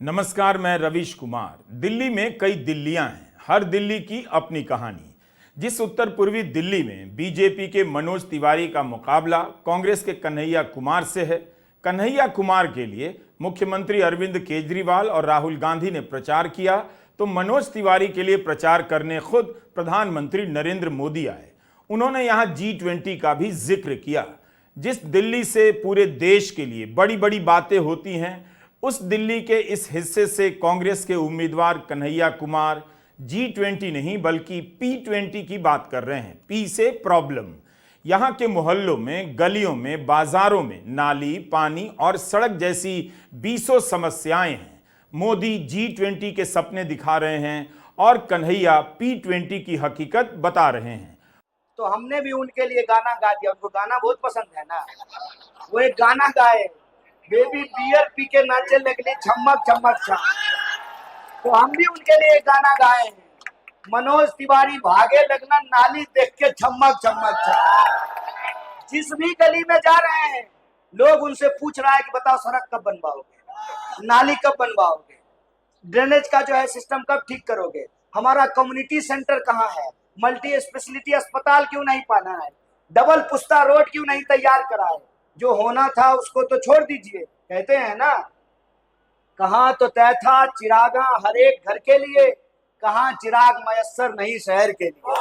नमस्कार, मैं रवीश कुमार। दिल्ली में कई दिल्लियां हैं, हर दिल्ली की अपनी कहानी। जिस उत्तर पूर्वी दिल्ली में बीजेपी के मनोज तिवारी का मुकाबला कांग्रेस के कन्हैया कुमार से है, कन्हैया कुमार के लिए मुख्यमंत्री अरविंद केजरीवाल और राहुल गांधी ने प्रचार किया, तो मनोज तिवारी के लिए प्रचार करने खुद प्रधानमंत्री नरेंद्र मोदी आए। उन्होंने यहां G20 का भी जिक्र किया। जिस दिल्ली से पूरे देश के लिए बड़ी बड़ी बातें होती हैं, उस दिल्ली के इस हिस्से से कांग्रेस के उम्मीदवार कन्हैया कुमार G20 नहीं बल्कि P20 की बात कर रहे हैं। पी से प्रॉब्लम। यहां के मोहल्लों में, गलियों में, बाजारों में नाली, पानी और सड़क जैसी 20 समस्याएं हैं। मोदी G20 के सपने दिखा रहे हैं और कन्हैया P20 की हकीकत बता रहे हैं। तो हमने भी उनके लिए गाना गा दिया। उनको गाना बहुत पसंद है ना, वो एक गाना गाए, बेबी बियर पी के नाचे लगली छमक छमक छम। तो हम भी उनके लिए एक गाना गाए हैं, मनोज तिवारी भागे लगना नाली देख के छमक छमक छम। जिस भी गली में जा रहे हैं, लोग उनसे पूछ रहा है कि बताओ सड़क कब बनवाओगे, नाली कब बनवाओगे, ड्रेनेज का जो है सिस्टम कब ठीक करोगे, हमारा कम्युनिटी सेंटर कहाँ है, मल्टी स्पेशलिटी अस्पताल क्यों नहीं पाना है, डबल पुस्ता रोड क्यों नहीं तैयार करा है, जो होना था उसको तो छोड़ दीजिए। कहते हैं ना, कहाँ तो तय था चिरागा हर एक घर के लिए, कहाँ चिराग मयस्सर नहीं शहर के लिए।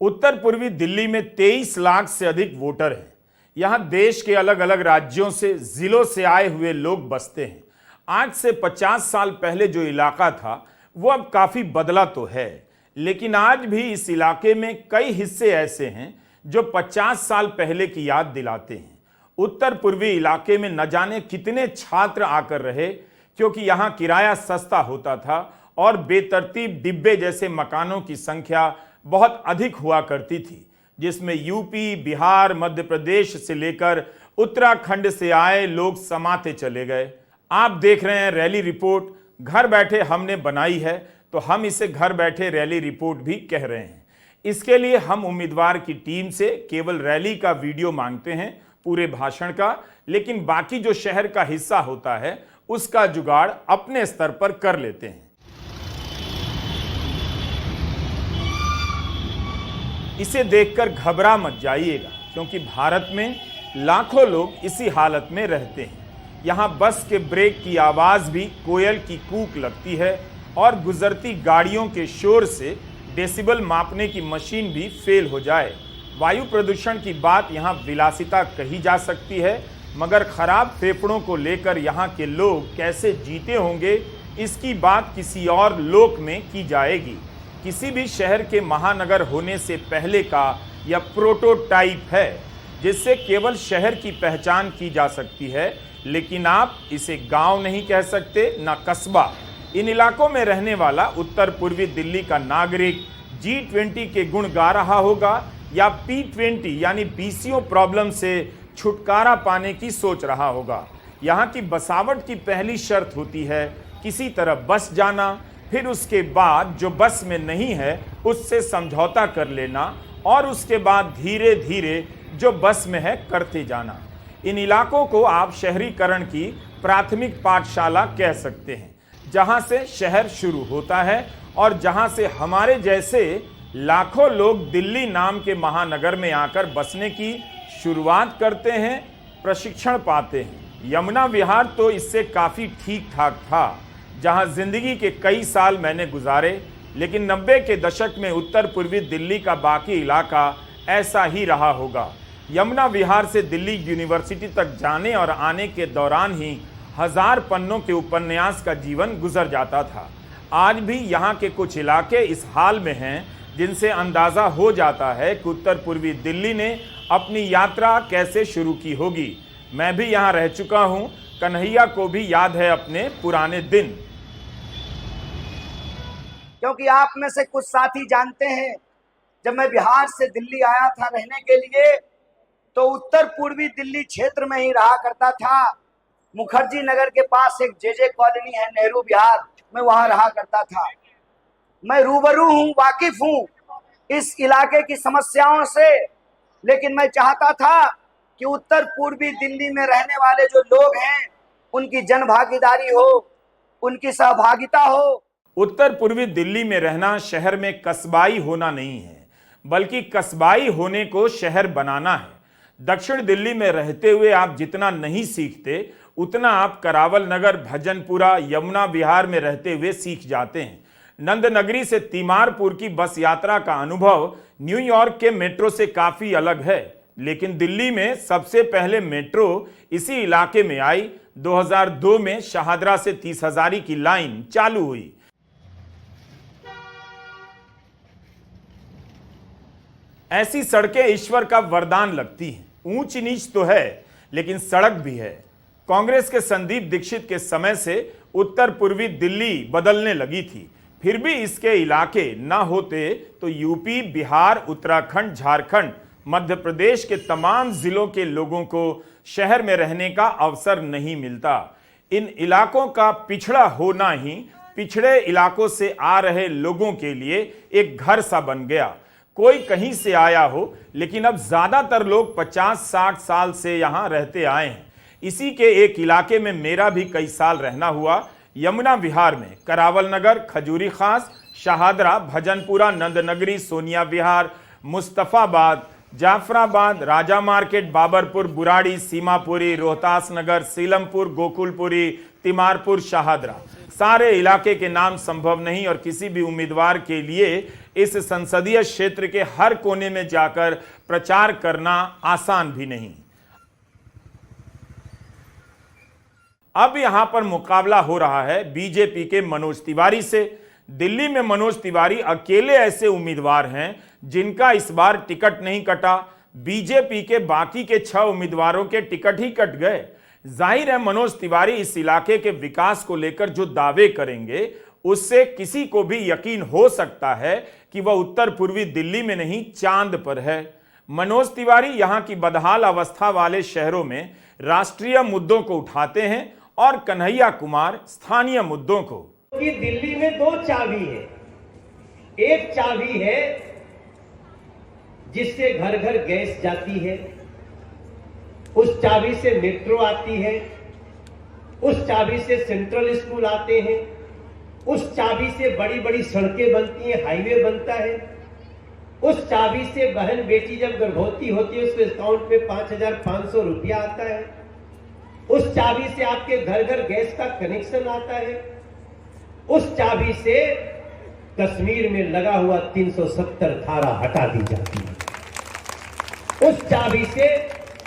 उत्तर पूर्वी दिल्ली में 23 लाख से अधिक वोटर हैं। यहां देश के अलग अलग राज्यों से, जिलों से आए हुए लोग बसते हैं। आज से 50 साल पहले जो इलाका था वो अब काफी बदला तो है, लेकिन आज भी इस इलाके में कई हिस्से ऐसे हैं जो 50 साल पहले की याद दिलाते हैं। उत्तर पूर्वी इलाके में न जाने कितने छात्र आकर रहे, क्योंकि यहां किराया सस्ता होता था और बेतरतीब डिब्बे जैसे मकानों की संख्या बहुत अधिक हुआ करती थी, जिसमें यूपी, बिहार, मध्य प्रदेश से लेकर उत्तराखंड से आए लोग समाते चले गए। आप देख रहे हैं रैली रिपोर्ट, घर बैठे हमने बनाई है, तो हम इसे घर बैठे रैली रिपोर्ट भी कह रहे हैं। इसके लिए हम उम्मीदवार की टीम से केवल रैली का वीडियो मांगते हैं, पूरे भाषण का, लेकिन बाकी जो शहर का हिस्सा होता है उसका जुगाड़ अपने स्तर पर कर लेते हैं। इसे देखकर घबरा मत जाइएगा, क्योंकि भारत में लाखों लोग इसी हालत में रहते हैं। यहां बस के ब्रेक की आवाज भी कोयल की कूक लगती है और गुजरती गाड़ियों के शोर से डेसिबल मापने की मशीन भी फेल हो जाए। वायु प्रदूषण की बात यहाँ विलासिता कही जा सकती है, मगर खराब फेफड़ों को लेकर यहाँ के लोग कैसे जीते होंगे, इसकी बात किसी और लोक में की जाएगी। किसी भी शहर के महानगर होने से पहले का यह प्रोटोटाइप है, जिससे केवल शहर की पहचान की जा सकती है, लेकिन आप इसे गांव नहीं कह सकते, ना कस्बा। इन इलाकों में रहने वाला उत्तर पूर्वी दिल्ली का नागरिक G20 के गुण गा रहा होगा या P20 यानी बीसीओ प्रॉब्लम से छुटकारा पाने की सोच रहा होगा। यहाँ की बसावट की पहली शर्त होती है किसी तरह बस जाना, फिर उसके बाद जो बस में नहीं है उससे समझौता कर लेना, और उसके बाद धीरे धीरे जो बस में है करते जाना। इन इलाकों को आप शहरीकरण की प्राथमिक पाठशाला कह सकते हैं, जहां से शहर शुरू होता है और जहां से हमारे जैसे लाखों लोग दिल्ली नाम के महानगर में आकर बसने की शुरुआत करते हैं, प्रशिक्षण पाते हैं। यमुना विहार तो इससे काफ़ी ठीक ठाक था, जहां जिंदगी के कई साल मैंने गुजारे, लेकिन 90 के दशक में उत्तर पूर्वी दिल्ली का बाकी इलाका ऐसा ही रहा होगा। यमुना विहार से दिल्ली यूनिवर्सिटी तक जाने और आने के दौरान ही 1000 पन्नों के उपन्यास का जीवन गुजर जाता था। आज भी यहाँ के कुछ इलाके इस हाल में हैं, जिनसे अंदाज़ा हो जाता है कि उत्तर पूर्वी दिल्ली ने अपनी यात्रा कैसे शुरू की होगी। मैं भी यहाँ रह चुका हूँ, कन्हैया को भी याद है अपने पुराने दिन। क्योंकि आप में से कुछ साथी जानते हैं, जब मैं बिहार से दिल्ली आया था रहने के लिए, तो उत्तर पूर्वी दिल्ली क्षेत्र में ही रहा करता था। मुखर्जी नगर के पास एक जेजे कॉलोनी है, नेहरू विहार, मैं वहां रहा करता था। मैं रूबरू हूं, वाकिफ हूं इस इलाके की समस्याओं से, लेकिन मैं चाहता था कि उत्तर पूर्वी दिल्ली में रहने वाले जो लोग हैं उनकी जन भागीदारी हो, उनकी सहभागिता हो। उत्तर पूर्वी दिल्ली में रहना शहर में कस्बाई होना नहीं है, बल्कि कस्बाई होने को शहर बनाना है। दक्षिण दिल्ली में रहते हुए आप जितना नहीं सीखते, उतना आप करावल नगर, भजनपुरा, यमुना विहार में रहते हुए सीख जाते हैं। नंदनगरी से तीमारपुर की बस यात्रा का अनुभव न्यूयॉर्क के मेट्रो से काफी अलग है, लेकिन दिल्ली में सबसे पहले मेट्रो इसी इलाके में आई। 2002 में शाहदरा से 30 हजारी की लाइन चालू हुई। ऐसी सड़कें ईश्वर का वरदान लगती हैं। ऊंच नीच तो है, लेकिन सड़क भी है। कांग्रेस के संदीप दीक्षित के समय से उत्तर पूर्वी दिल्ली बदलने लगी थी, फिर भी इसके इलाके ना होते तो यूपी, बिहार, उत्तराखंड, झारखंड, मध्य प्रदेश के तमाम जिलों के लोगों को शहर में रहने का अवसर नहीं मिलता। इन इलाकों का पिछड़ा होना ही पिछड़े इलाकों से आ रहे लोगों के लिए एक घर सा बन गया। कोई कहीं से आया हो, लेकिन अब ज्यादातर लोग 50-60 साल से यहां रहते आए हैं। इसी के एक इलाके में मेरा भी कई साल रहना हुआ। यमुना विहार में करावल नगर, खजूरी खास, शाहदरा, भजनपुरा, नंदनगरी, सोनिया विहार, मुस्तफाबाद, जाफराबाद, राजा मार्केट, बाबरपुर, बुराड़ी, सीमापुरी, रोहतास नगर, सीलमपुर, गोकुलपुरी, तिमारपुर, शाहदरा, सारे इलाके के नाम संभव नहीं और किसी भी उम्मीदवार के लिए इस संसदीय क्षेत्र के हर कोने में जाकर प्रचार करना आसान भी नहीं। अब यहां पर मुकाबला हो रहा है बीजेपी के मनोज तिवारी से। दिल्ली में मनोज तिवारी अकेले ऐसे उम्मीदवार हैं जिनका इस बार टिकट नहीं कटा। बीजेपी के बाकी के 6 उम्मीदवारों के टिकट ही कट गए। जाहिर है मनोज तिवारी इस इलाके के विकास को लेकर जो दावे करेंगे, उससे किसी को भी यकीन हो सकता है कि वह उत्तर पूर्वी दिल्ली में नहीं, चांद पर है। मनोज तिवारी यहां की बदहाल अवस्था वाले शहरों में राष्ट्रीय मुद्दों को उठाते हैं और कन्हैया कुमार स्थानीय मुद्दों को। कि दिल्ली में 2 चाबी है। एक चाबी है जिससे घर घर गैस जाती है, उस चाबी से मेट्रो आती है, उस चाबी से सेंट्रल स्कूल आते हैं, उस चाबी से बड़ी बड़ी सड़कें बनती हैं, हाईवे बनता है, उस चाबी से बहन बेटी जब गर्भवती होती है उसके अकाउंट में 5,500 रुपया आता है, उस चाबी से आपके घर घर गैस का कनेक्शन आता है, उस चाबी से कश्मीर में लगा हुआ 370 धारा हटा दी जाती है, उस चाबी से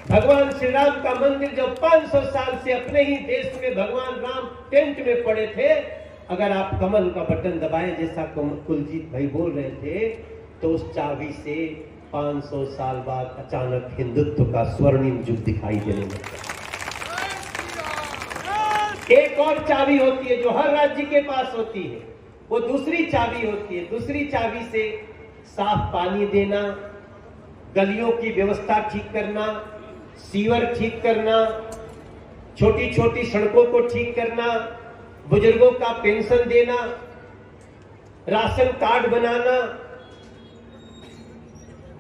भगवान श्री राम का मंदिर जो 500 साल से अपने ही देश में भगवान राम टेंट में पड़े थे, अगर आप कमल का बटन दबाएं जैसा कुलजीत भाई बोल रहे थे, तो उस चाबी से 500 साल बाद अचानक हिंदुत्व का स्वर्णिम युग दिखाई देने लगता। एक और चाबी होती है जो हर राज्य के पास होती है, वो दूसरी चाबी होती है। दूसरी चाबी से साफ पानी देना, गलियों की व्यवस्था ठीक करना, सीवर ठीक करना, छोटी छोटी सड़कों को ठीक करना, बुजुर्गों का पेंशन देना, राशन कार्ड बनाना,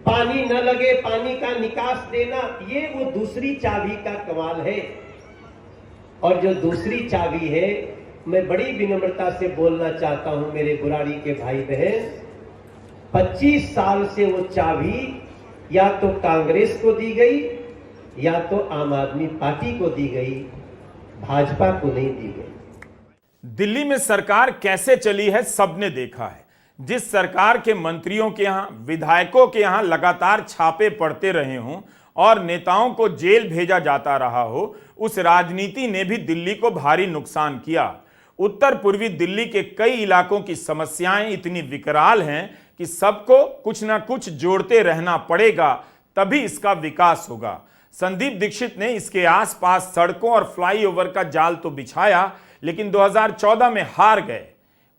पानी न लगे पानी का निकास देना, ये वो दूसरी चाबी का कमाल है। और जो दूसरी चाबी है, मैं बड़ी विनम्रता से बोलना चाहता हूं मेरे बुराड़ी के भाई बहन, 25 साल से वो चाबी या तो कांग्रेस को दी गई या तो आम आदमी पार्टी को दी गई, भाजपा को नहीं दी गई। दिल्ली में सरकार कैसे चली है सबने देखा है। जिस सरकार के मंत्रियों के यहां, विधायकों के यहां लगातार छापे पड़ते रहे हों और नेताओं को जेल भेजा जाता रहा हो, उस राजनीति ने भी दिल्ली को भारी नुकसान किया। उत्तर पूर्वी दिल्ली के कई इलाकों की समस्याएं इतनी विकराल हैं कि सबको कुछ ना कुछ जोड़ते रहना पड़ेगा, तभी इसका विकास होगा। संदीप दीक्षित ने इसके आसपास सड़कों और फ्लाईओवर का जाल तो बिछाया, लेकिन 2014 में हार गए।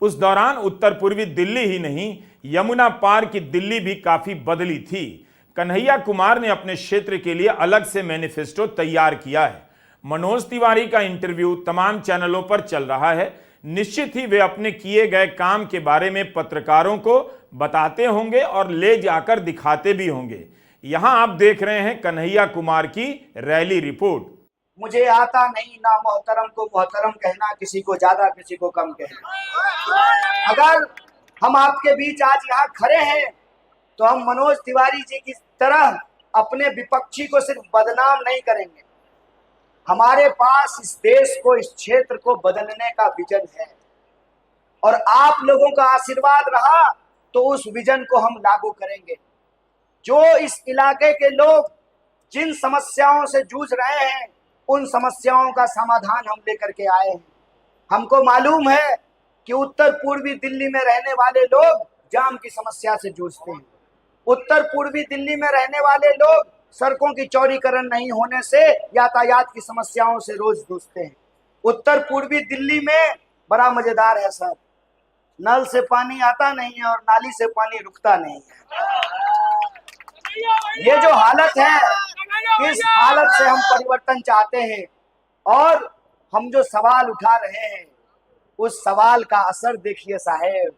उस दौरान उत्तर पूर्वी दिल्ली ही नहीं, यमुना पार की दिल्ली भी काफी बदली थी। कन्हैया कुमार ने अपने क्षेत्र के लिए अलग से मैनिफेस्टो तैयार किया है। मनोज तिवारी का इंटरव्यू तमाम चैनलों पर चल रहा है। निश्चित ही वे अपने किए गए काम के बारे में पत्रकारों को बताते होंगे और ले जाकर दिखाते भी होंगे। यहां आप देख रहे हैं कन्हैया कुमार की रैली रिपोर्ट। मुझे आता नहीं ना मोहतरम को मोहतरम कहना, किसी को ज्यादा किसी को कम कहना। अगर हम आपके बीच आज यहाँ खड़े हैं तो हम मनोज तिवारी जी की तरह अपने विपक्षी को सिर्फ बदनाम नहीं करेंगे। हमारे पास इस देश को, इस क्षेत्र को बदलने का विजन है और आप लोगों का आशीर्वाद रहा तो उस विजन को हम लागू करेंगे। जो इस इलाके के लोग जिन समस्याओं से जूझ रहे हैं उन समस्याओं का समाधान हम लेकर के आए हैं। हमको मालूम है कि उत्तर पूर्वी दिल्ली में रहने वाले लोग जाम की समस्या से जूझते हैं। उत्तर पूर्वी दिल्ली में रहने वाले लोग सड़कों की चौड़ीकरण नहीं होने से यातायात की समस्याओं से रोज जूझते हैं। उत्तर पूर्वी दिल्ली में बड़ा मजेदार है सर, नल से पानी आता नहीं है और नाली से पानी रुकता नहीं है। ये जो हालत है, इस हालत से हम परिवर्तन चाहते हैं और हम जो सवाल उठा रहे हैं उस सवाल का असर देखिए साहेब।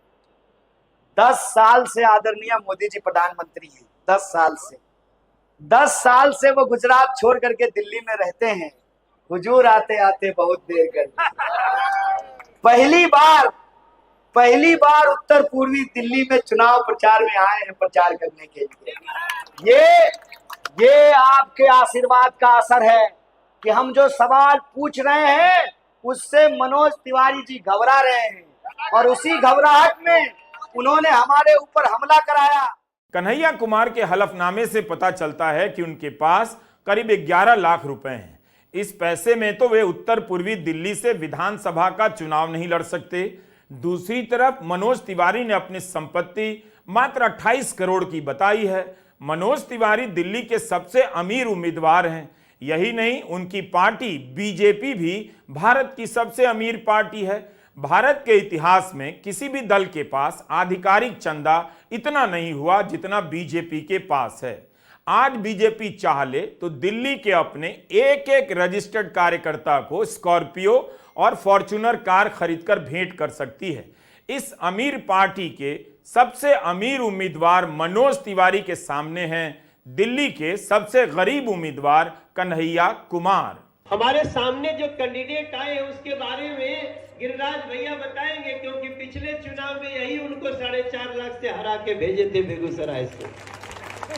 10 साल से आदरणीय मोदी जी प्रधानमंत्री हैं। 10 साल से वो गुजरात छोड़ करके दिल्ली में रहते हैं। हुजूर आते आते बहुत देर कर दी। पहली बार उत्तर पूर्वी दिल्ली में चुनाव प्रचार में आए हैं प्रचार करने के लिए। ये आपके आशीर्वाद का असर है कि हम जो सवाल पूछ रहे हैं उससे मनोज तिवारी जी घबरा रहे हैं और उसी घबराहट में उन्होंने हमारे ऊपर हमला कराया। कन्हैया कुमार के हलफनामे से पता चलता है कि उनके पास करीब 11 लाख रुपए हैं। इस पैसे में तो वे उत्तर पूर्वी दिल्ली से विधानसभा का चुनाव नहीं लड़ सकते। दूसरी तरफ मनोज तिवारी ने अपनी संपत्ति मात्र 28 करोड़ की बताई है। मनोज तिवारी दिल्ली के सबसे अमीर उम्मीदवार हैं। यही नहीं, उनकी पार्टी बीजेपी भी भारत की सबसे अमीर पार्टी है। भारत के इतिहास में किसी भी दल के पास आधिकारिक चंदा इतना नहीं हुआ जितना बीजेपी के पास है। आज बीजेपी चाह ले तो दिल्ली के अपने एक एक रजिस्टर्ड कार्यकर्ता को स्कॉर्पियो और फॉर्च्यूनर कार खरीदकर भेंट कर सकती है। इस अमीर पार्टी के सबसे अमीर उम्मीदवार मनोज तिवारी के सामने हैं दिल्ली के सबसे गरीब उम्मीदवार कन्हैया कुमार। हमारे सामने जो कैंडिडेट आए हैं उसके बारे में गिरिराज भैया बताएंगे, क्योंकि पिछले चुनाव में यही उनको 4.5 लाख से हरा के भेजे थे बेगूसराय से।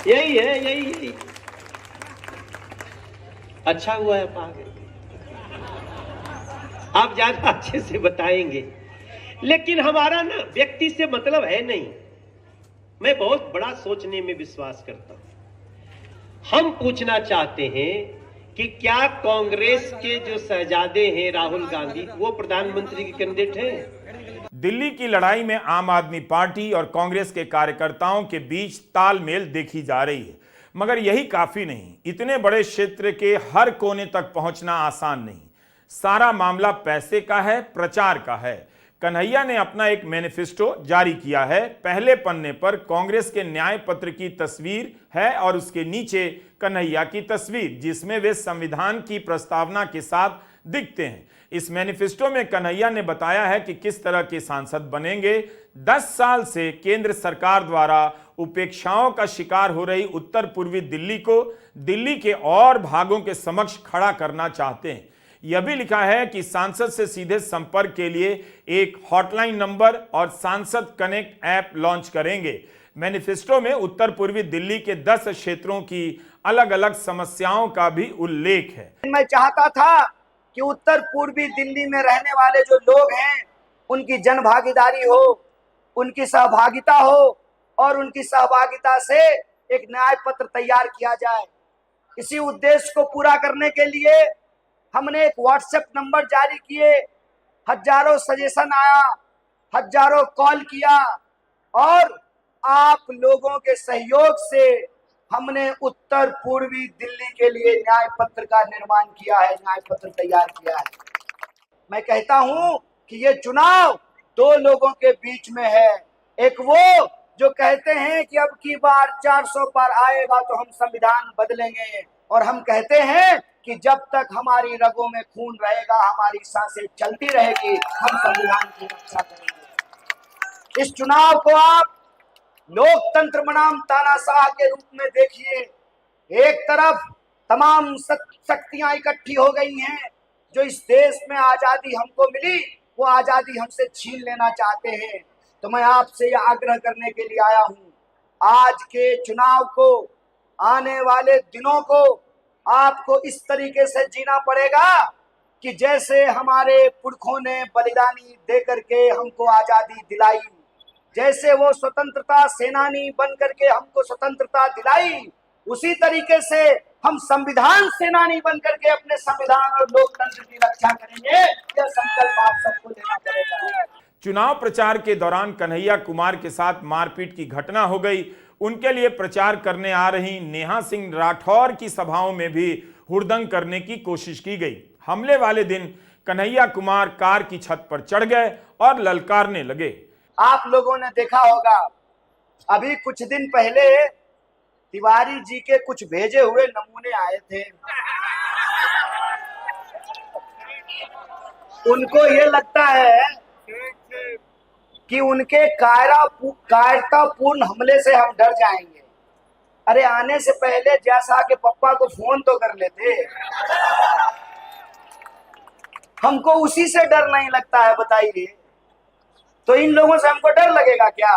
यही अच्छा हुआ है पागे, आप ज्यादा अच्छे से बताएंगे। लेकिन हमारा ना व्यक्ति से मतलब है नहीं, मैं बहुत बड़ा सोचने में विश्वास करता हूं। हम पूछना चाहते हैं कि क्या कांग्रेस के जो शहजादे हैं राहुल गांधी वो प्रधानमंत्री के कैंडिडेट हैं? दिल्ली की लड़ाई में आम आदमी पार्टी और कांग्रेस के कार्यकर्ताओं के बीच तालमेल देखी जा रही है, मगर यही काफी नहीं। इतने बड़े क्षेत्र के हर कोने तक पहुंचना आसान नहीं। सारा मामला पैसे का है, प्रचार का है। कन्हैया ने अपना एक मैनिफेस्टो जारी किया है। पहले पन्ने पर कांग्रेस के न्याय पत्र की तस्वीर है और उसके नीचे कन्हैया की तस्वीर, जिसमें वे संविधान की प्रस्तावना के साथ दिखते हैं। इस मैनिफेस्टो में कन्हैया ने बताया है कि किस तरह के सांसद बनेंगे। 10 साल से केंद्र सरकार द्वारा उपेक्षाओं का शिकार हो रही उत्तर पूर्वी दिल्ली को दिल्ली के और भागों के समक्ष खड़ा करना चाहते हैं। यह भी लिखा है कि सांसद से सीधे संपर्क के लिए एक हॉटलाइन नंबर और सांसद कनेक्ट ऐप लॉन्च करेंगे। मैनिफेस्टो में उत्तर पूर्वी दिल्ली के 10 क्षेत्रों की अलग अलग समस्याओं का भी उल्लेख है। मैं चाहता था कि उत्तर पूर्वी दिल्ली में रहने वाले जो लोग हैं उनकी जन भागीदारी हो, उनकी सहभागिता हो और उनकी सहभागिता से एक न्याय पत्र तैयार किया जाए। इसी उद्देश्य को पूरा करने के लिए हमने एक व्हाट्सएप नंबर जारी किए। हजारों सजेशन आया, हजारों कॉल किया और आप लोगों के सहयोग से हमने उत्तर पूर्वी दिल्ली के लिए न्याय पत्र का निर्माण किया है, न्याय पत्र तैयार किया है। मैं कहता हूं कि ये चुनाव 2 लोगों के बीच में है। एक वो जो कहते हैं कि अब की बार 400 पार आएगा तो हम संविधान बदलेंगे, और हम कहते हैं कि जब तक हमारी रगों में खून रहेगा, हमारी सांसें चलती रहेगी, हम संविधान की रक्षा करेंगे। इस चुनाव को आप लोकतंत्र बनाम तानाशाह के रूप में देखिए। एक तरफ तमाम शक्तियां इकट्ठी हो गई हैं जो इस देश में आजादी हमको मिली वो आजादी हमसे छीन लेना चाहते हैं। तो मैं आपसे यह आग्रह करने के लिए आया हूं, आज के चुनाव को, आने वाले दिनों को आपको इस तरीके से जीना पड़ेगा कि जैसे हमारे पुरखों ने बलिदानी दे करके हमको आजादी दिलाई, जैसे वो स्वतंत्रता सेनानी बन करके हमको स्वतंत्रता दिलाई, उसी तरीके से हम संविधान सेनानी बन करके अपने संविधान और लोकतंत्र की रक्षा करेंगे। यह संकल्प आप सबको लेना पड़ेगा। चुनाव प्रचार के दौरान कन्हैया कुमार के साथ मारपीट की घटना हो गई। उनके लिए प्रचार करने आ रही नेहा सिंह राठौर की सभाओं में भी हुड़दंग करने की कोशिश की गई। हमले वाले दिन कन्हैया कुमार कार की छत पर चढ़ गए और ललकारने लगे। आप लोगों ने देखा होगा, अभी कुछ दिन पहले तिवारी जी के कुछ भेजे हुए नमूने आए थे। उनको ये लगता है कि उनके कायरतापूर्ण हमले से हम डर जाएंगे। अरे आने से पहले जैसा के पप्पा को फोन तो कर लेते। हमको उसी से डर नहीं लगता है, बताइए। तो इन लोगों से हमको डर लगेगा क्या?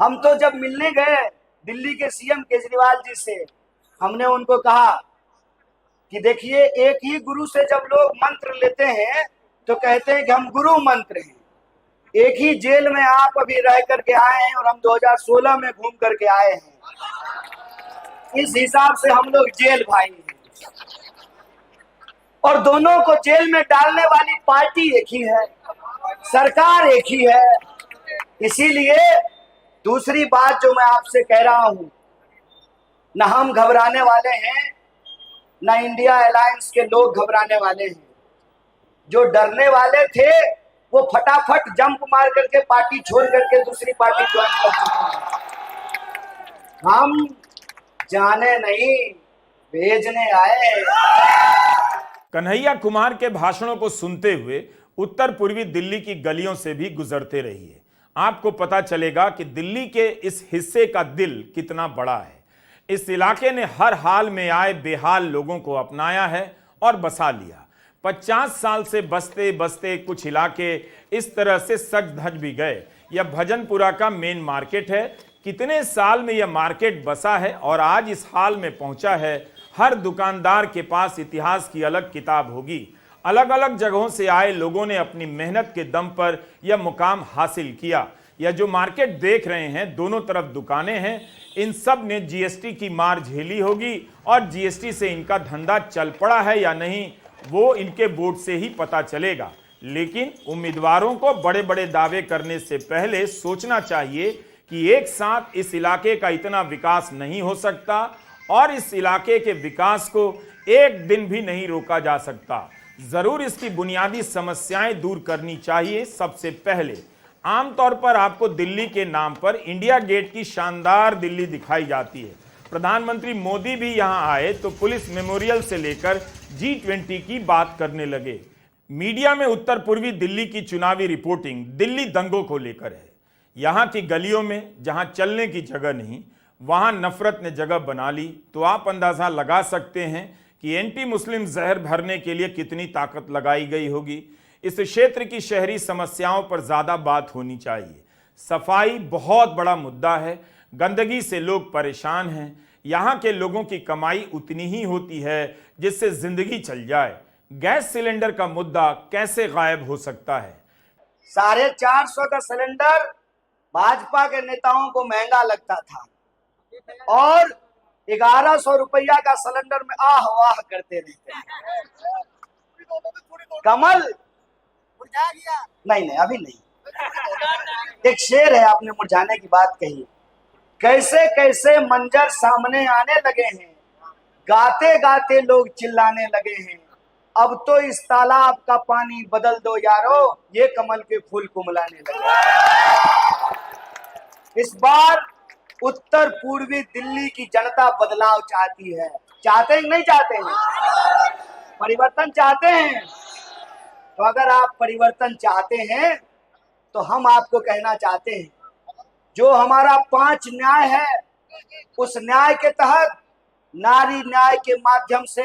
हम तो जब मिलने गए दिल्ली के सीएम केजरीवाल जी से, हमने उनको कहा कि देखिए, एक ही गुरु से जब लोग मंत्र लेते हैं तो कहते हैं कि हम गुरु मंत्र हैं। एक ही जेल में आप अभी रह करके आए हैं और हम 2016 में घूम करके आए हैं। इस हिसाब से हम लोग जेल भाई हैं और दोनों को जेल में डालने वाली पार्टी एक ही है, सरकार एक ही है। इसीलिए दूसरी बात जो मैं आपसे कह रहा हूं, न हम घबराने वाले हैं, न इंडिया अलायंस के लोग घबराने वाले हैं। जो डरने वाले थे वो फटाफट जंप मार करके पार्टी छोड़ करके दूसरी पार्टी ज्वाइन कर चुके हैं। हम जाने नहीं, भेजने आए। कन्हैया कुमार के भाषणों को सुनते हुए उत्तर पूर्वी दिल्ली की गलियों से भी गुजरते रहिए। आपको पता चलेगा कि दिल्ली के इस हिस्से का दिल कितना बड़ा है। इस इलाके ने हर हाल में आए बेहाल लोगों को अपनाया है और बसा लिया। 50 साल से बसते बसते कुछ इलाके इस तरह से सज धज भी गए। यह भजनपुरा का मेन मार्केट है। कितने साल में यह मार्केट बसा है और आज इस हाल में पहुंचा है। हर दुकानदार के पास इतिहास की अलग किताब होगी। अलग अलग जगहों से आए लोगों ने अपनी मेहनत के दम पर यह मुकाम हासिल किया। यह जो मार्केट देख रहे हैं, दोनों तरफ दुकानें हैं, इन सब ने जीएसटी की मार झेली होगी और जीएसटी से इनका धंधा चल पड़ा है या नहीं वो इनके बोर्ड से ही पता चलेगा। लेकिन उम्मीदवारों को बड़े बड़े दावे करने से पहले सोचना चाहिए कि एक साथ इस इलाके का इतना विकास नहीं हो सकता और इस इलाके के विकास को एक दिन भी नहीं रोका जा सकता। जरूर इसकी बुनियादी समस्याएं दूर करनी चाहिए। सबसे पहले आमतौर पर आपको दिल्ली के नाम पर इंडिया गेट की शानदार दिल्ली दिखाई जाती है। प्रधानमंत्री मोदी भी यहां आए तो पुलिस मेमोरियल से लेकर G20 की बात करने लगे। मीडिया में उत्तर पूर्वी दिल्ली की चुनावी रिपोर्टिंग दिल्ली दंगों को लेकर है। यहां की गलियों में जहां चलने की जगह नहीं, वहां नफरत ने जगह बना ली। तो आप अंदाजा लगा सकते हैं कि एंटी मुस्लिम जहर भरने के लिए कितनी ताकत लगाई गई होगी। इस क्षेत्र की शहरी समस्याओं पर ज्यादा बात होनी चाहिए। सफाई बहुत बड़ा मुद्दा है। गंदगी से लोग परेशान हैं। यहाँ के लोगों की कमाई उतनी ही होती है जिससे जिंदगी चल जाए। गैस सिलेंडर का मुद्दा कैसे गायब हो सकता है? 450 का सिलेंडर भाजपा के नेताओं को महंगा लगता था और 1100 रुपया का सिलेंडर में आह वाह करते रहते हैं। कमल नहीं, अभी नहीं। एक शेर है, आपने मुरझाने की बात कही। कैसे कैसे मंजर सामने आने लगे हैं, गाते गाते लोग चिल्लाने लगे हैं। अब तो इस तालाब का पानी बदल दो यारो, ये कमल के फूल कुमलाने लगे। इस बार उत्तर पूर्वी दिल्ली की जनता बदलाव चाहती है। चाहते हैं नहीं चाहते हैं? परिवर्तन चाहते हैं। तो अगर आप परिवर्तन चाहते हैं तो हम आपको कहना चाहते हैं, जो हमारा 5 न्याय है उस न्याय के तहत नारी न्याय के माध्यम से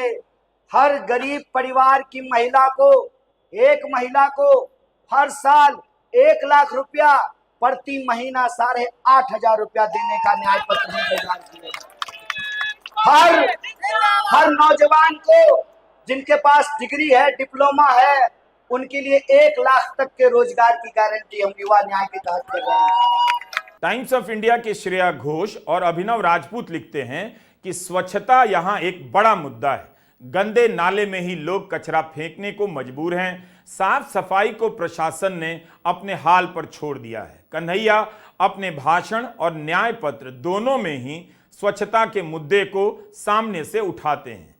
हर गरीब परिवार की महिला को हर साल 1 लाख रुपया प्रति महीना 8,500 रुपया देने का न्याय पत्र भी तैयार किया। हर नौजवान को जिनके पास डिग्री है, डिप्लोमा है, उनके लिए 1 लाख तक के रोजगार की गारंटी हम युवा न्याय के तहत कर रहे हैं। टाइम्स ऑफ इंडिया के श्रेया घोष और अभिनव राजपूत लिखते हैं कि स्वच्छता यहां एक बड़ा मुद्दा है। गंदे नाले में ही लोग कचरा फेंकने को मजबूर हैं। साफ सफाई को प्रशासन ने अपने हाल पर छोड़ दिया है। कन्हैया अपने भाषण और न्याय पत्र दोनों में ही स्वच्छता के मुद्दे को सामने से उठाते हैं।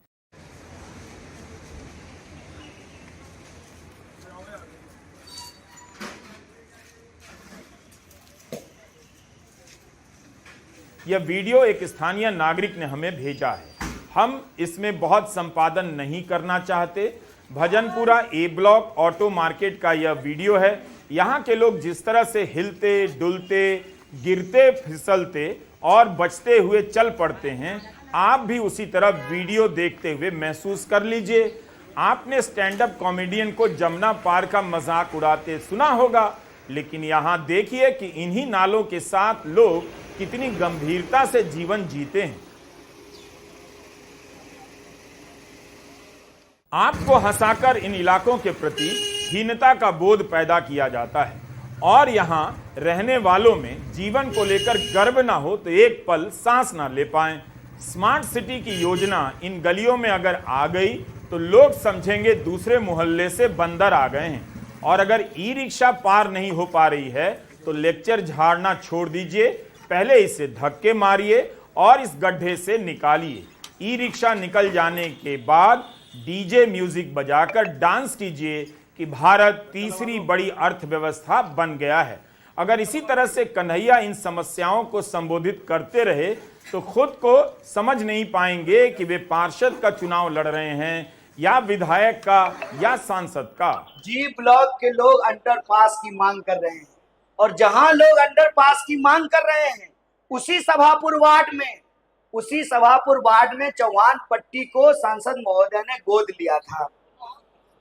यह वीडियो एक स्थानीय नागरिक ने हमें भेजा है। हम इसमें बहुत संपादन नहीं करना चाहते। भजनपुरा ए ब्लॉक ऑटो मार्केट का यह वीडियो है। यहाँ के लोग जिस तरह से हिलते डुलते, गिरते फिसलते और बचते हुए चल पड़ते हैं, आप भी उसी तरह वीडियो देखते हुए महसूस कर लीजिए। आपने स्टैंड अप कॉमेडियन को जमुना पार का मजाक उड़ाते सुना होगा, लेकिन यहाँ देखिए कि इन्हीं नालों के साथ लोग कितनी गंभीरता से जीवन जीते हैं। आपको हंसाकर इन इलाकों के प्रति हीनता का बोध पैदा किया जाता है और यहां रहने वालों में जीवन को लेकर गर्व ना हो तो एक पल सांस ना ले पाएं। स्मार्ट सिटी की योजना इन गलियों में अगर आ गई तो लोग समझेंगे दूसरे मोहल्ले से बंदर आ गए हैं। और अगर ई रिक्शा पार नहीं हो पा रही है तो लेक्चर झाड़ना छोड़ दीजिए, पहले इसे धक्के मारिए और इस गड्ढे से निकालिए। ई रिक्शा निकल जाने के बाद डीजे म्यूजिक बजाकर डांस कीजिए कि भारत तीसरी बड़ी अर्थव्यवस्था बन गया है। अगर इसी तरह से कन्हैया इन समस्याओं को संबोधित करते रहे तो खुद को समझ नहीं पाएंगे कि वे पार्षद का चुनाव लड़ रहे हैं या विधायक का या सांसद का। जी ब्लॉक के लोग अंडरपास की मांग कर रहे हैं और जहां लोग अंडरपास की मांग कर रहे हैं उसी सभापुर वार्ड में चौहान पट्टी को सांसद महोदय ने गोद लिया था।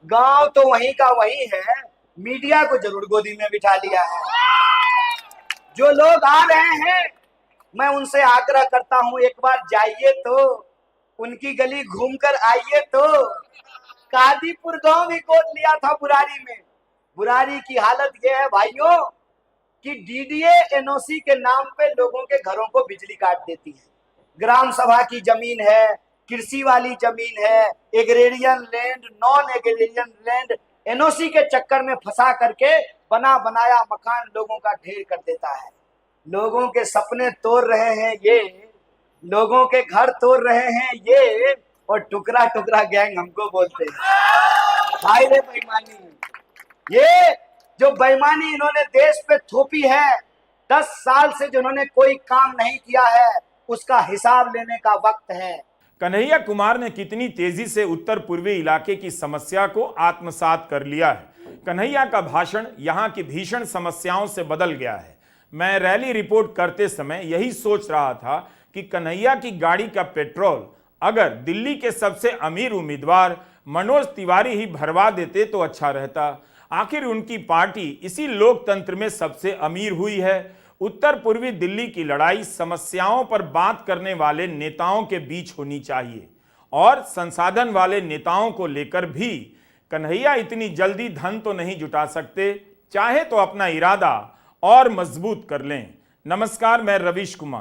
गांव तो वहीं का वहीं है, मीडिया को जरूर गोदी में बिठा लिया है। जो लोग आ रहे हैं मैं उनसे आग्रह करता हूं, एक बार जाइए तो उनकी गली घूमकर आइए तो। कादीपुर गांव भी गोद लिया था बुरारी में। बुरारी की हालत यह है भाइयों कि डीडीए एनओसी के नाम पे लोगों के घरों को बिजली काट देती है। ग्राम सभा की जमीन है, कृषि वाली जमीन है, agrarian land, non agrarian land, NOC के चक्कर में फंसा करके बना बनाया मकान लोगों का ढेर कर देता है। लोगों के सपने तोड़ रहे हैं ये, लोगों के घर तोड़ रहे हैं ये, और टुकड़ा टुकड़ा गैंग हमको बोलते हैं। भाई रे बेईमानी, ये जो बेईमानी इन्होंने देश पे थोपी है, 10 साल से जिन्होंने कोई काम नहीं किया है, उसका हिसाब लेने का वक्त है। कन्हैया कुमार ने कितनी तेजी से उत्तर पूर्वी इलाके की समस्या को आत्मसात कर लिया है। कन्हैया का भाषण यहां की भीषण समस्याओं से बदल गया है। मैं रैली रिपोर्ट करते समय यही सोच रहा था कि कन्हैया की गाड़ी का पेट्रोल अगर दिल्ली के सबसे अमीर उम्मीदवार मनोज तिवारी ही भरवा देते तो अच्छा रहता। आखिर उनकी पार्टी इसी लोकतंत्र में सबसे अमीर हुई है। उत्तर पूर्वी दिल्ली की लड़ाई समस्याओं पर बात करने वाले नेताओं के बीच होनी चाहिए और संसाधन वाले नेताओं को लेकर भी। कन्हैया इतनी जल्दी धन तो नहीं जुटा सकते, चाहे तो अपना इरादा और मजबूत कर लें। नमस्कार, मैं रवीश कुमार।